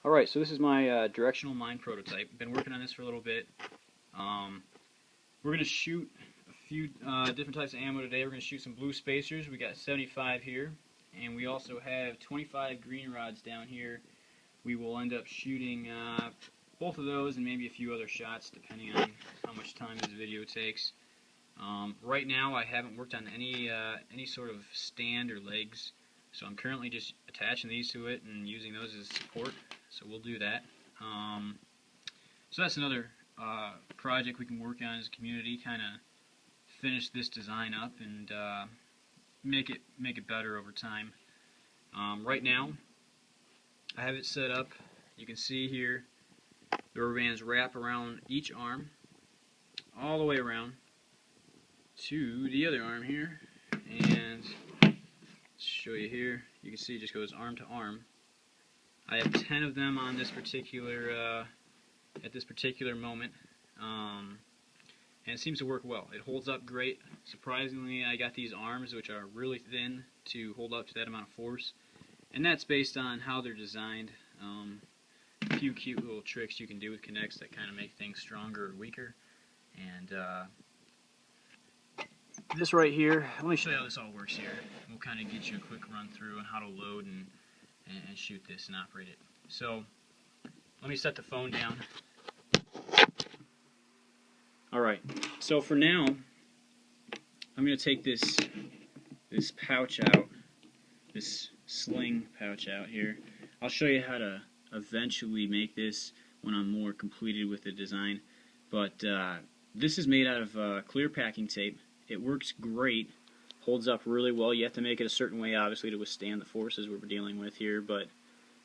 Alright, so this is my directional mine prototype. Been working on this for a little bit. We're going to shoot a few different types of ammo today. We're going to shoot some blue spacers. We got 75 here, and we also have 25 green rods down here. We will end up shooting both of those and maybe a few other shots depending on how much time this video takes. Right now I haven't worked on any sort of stand or legs, so I'm currently just attaching these to it and using those as support. So we'll do that. So that's another project we can work on as a community, kind of finish this design up and make it better over time. Right now I have it set up. You can see here the rubber bands wrap around each arm all the way around to the other arm here, and let's show you here. You can see it just goes arm to arm. I have 10 of them on this particular at this particular moment, and it seems to work well. It holds up great. Surprisingly, I got these arms which are really thin to hold up to that amount of force, and that's based on how they're designed. A few cute little tricks you can do with K'NEX that kind of make things stronger or weaker. And this right here, let me show you how this all works here. We'll kind of get you a quick run through on how to load and shoot this and operate it. So let me set the phone down. Alright, so for now I'm going to take this pouch out, this sling pouch out here. I'll show you how to eventually make this when I'm more completed with the design. But this is made out of clear packing tape. It works great, holds up really well. You have to make it a certain way, obviously, to withstand the forces we're dealing with here. But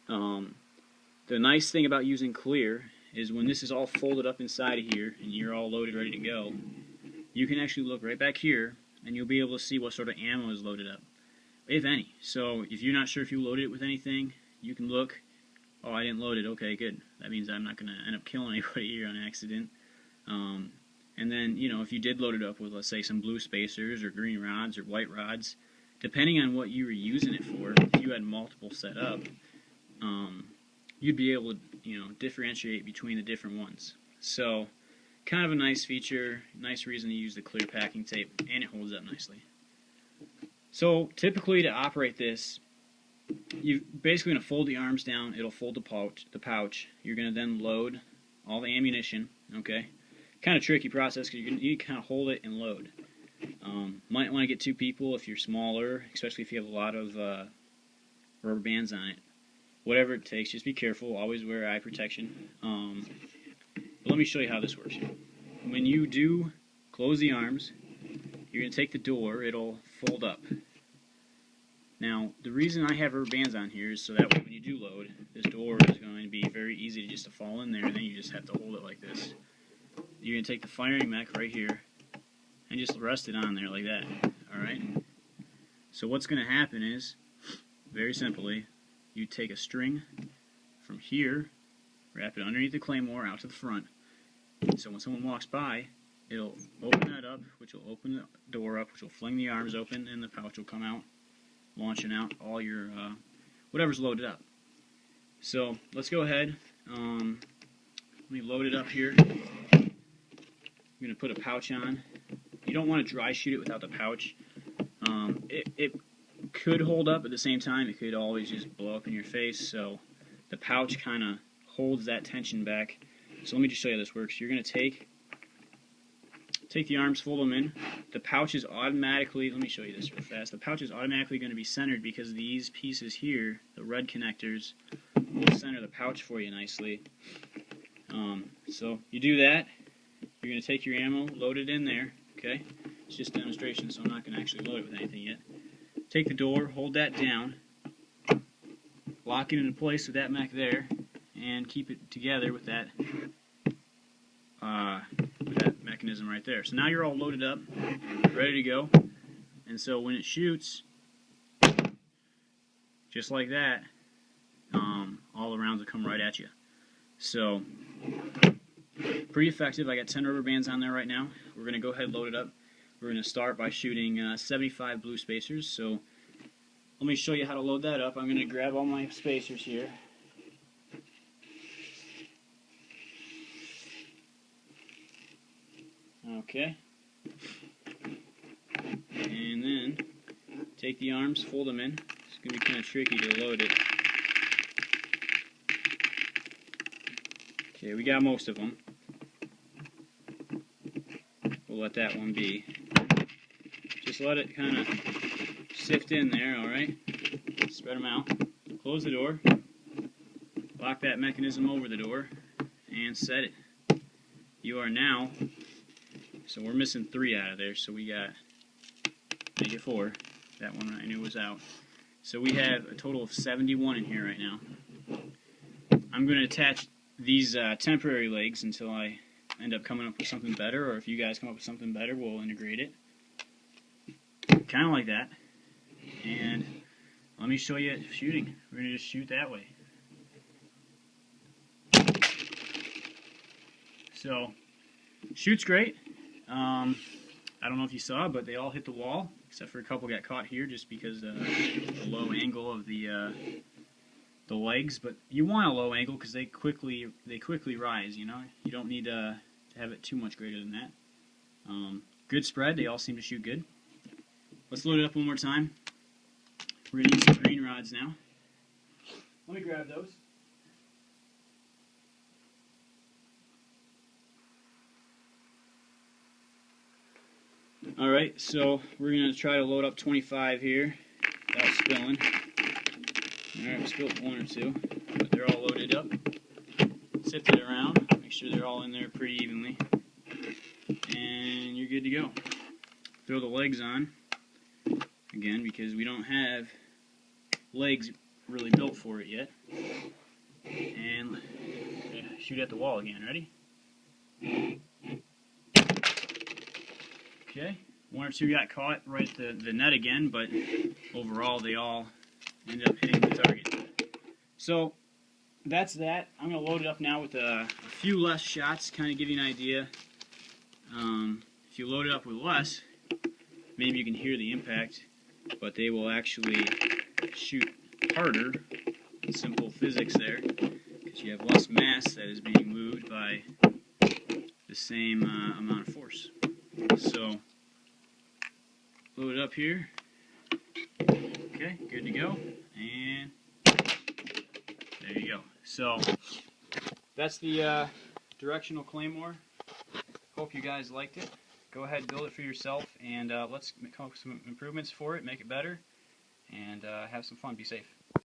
the nice thing about using clear is when this is all folded up inside of here and you're all loaded, ready to go, you can actually look right back here and you'll be able to see what sort of ammo is loaded up, if any. So if you're not sure if you loaded it with anything, you can look. Oh, I didn't load it. Okay, good. That means I'm not going to end up killing anybody here on accident. And then, you know, if you did load it up with, let's say, some blue spacers or green rods or white rods, depending on what you were using it for, if you had multiple set up, you'd be able to, you know, differentiate between the different ones. So, kind of a nice feature, nice reason to use the clear packing tape, and it holds up nicely. So, typically to operate this, you're basically going to fold the arms down. It'll fold the pouch. You're going to then load all the ammunition. Okay, kind of tricky process because you kind of hold it and load. Might want to get two people if you're smaller, especially if you have a lot of rubber bands on it. Whatever it takes, just be careful. Always wear eye protection. But let me show you how this works. When you do close the arms, you're going to take the door. It'll fold up. Now, the reason I have rubber bands on here is so that way when you do load, this door is going to be very easy to fall in there, and then you just have to hold it like this. You're going to take the firing mech right here and just rest it on there like that. Alright? So what's going to happen is, very simply, you take a string from here, wrap it underneath the claymore out to the front. So when someone walks by, it'll open that up, which will open the door up, which will fling the arms open, and the pouch will come out, launching out all your whatever's loaded up. So let's go ahead. Let me load it up here. I'm going to put a pouch on. You don't want to dry shoot it without the pouch. It could hold up at the same time. It could always just blow up in your face. So the pouch kind of holds that tension back. So let me just show you how this works. You're going to take the arms, fold them in. The pouch is automatically, let me show you this real fast. The pouch is automatically going to be centered because these pieces here, the red connectors, will center the pouch for you nicely. So you do that. You're going to take your ammo, load it in there. Okay, it's just a demonstration, so I'm not going to actually load it with anything yet. Take the door, hold that down, lock it into place with that mech there, and keep it together with that mechanism right there. So now you're all loaded up, ready to go. And so when it shoots, just like that, all the rounds will come right at you. So pretty effective. I got 10 rubber bands on there right now. We're going to go ahead and load it up. We're going to start by shooting 75 blue spacers. So let me show you how to load that up. I'm going to grab all my spacers here. Okay. And then take the arms, fold them in. It's going to be kind of tricky to load it. Okay, we got most of them. We'll let that one be. Just let it kind of sift in there, alright? Spread them out. Close the door. Lock that mechanism over the door. And set it. You are now, so we're missing 3 out of there, so we got, make it 4. That one I knew was out. So we have a total of 71 in here right now. I'm going to attach these temporary legs until I end up coming up with something better, or if you guys come up with something better, we'll integrate it. Kind of like that. And let me show you shooting. We're going to just shoot that way. So, shoots great. I don't know if you saw, but they all hit the wall, except for a couple got caught here just because of the low angle of the legs. But you want a low angle because they quickly rise. You know, you don't need to have it too much greater than that. Good spread. They all seem to shoot good. Let's load it up one more time. We're gonna use some green rods now. Let me grab those. Alright, so we're going to try to load up 25 here without spilling. Alright, we spilled 1 or 2, but they're all loaded up. Sift it around, make sure they're all in there pretty evenly. And you're good to go. Throw the legs on, again, because we don't have legs really built for it yet. And shoot at the wall again, ready? Okay, 1 or 2 got caught right at the net again, but overall they all ended up hitting the target. So that's that. I'm going to load it up now with a few less shots, kind of give you an idea. If you load it up with less, maybe you can hear the impact, but they will actually shoot harder. Simple physics there, because you have less mass that is being moved by the same amount of force. So, load it up here. Okay, good to go. And there you go. So, that's the directional claymore. Hope you guys liked it. Go ahead and build it for yourself, and let's come up with some improvements for it, make it better, and have some fun. Be safe.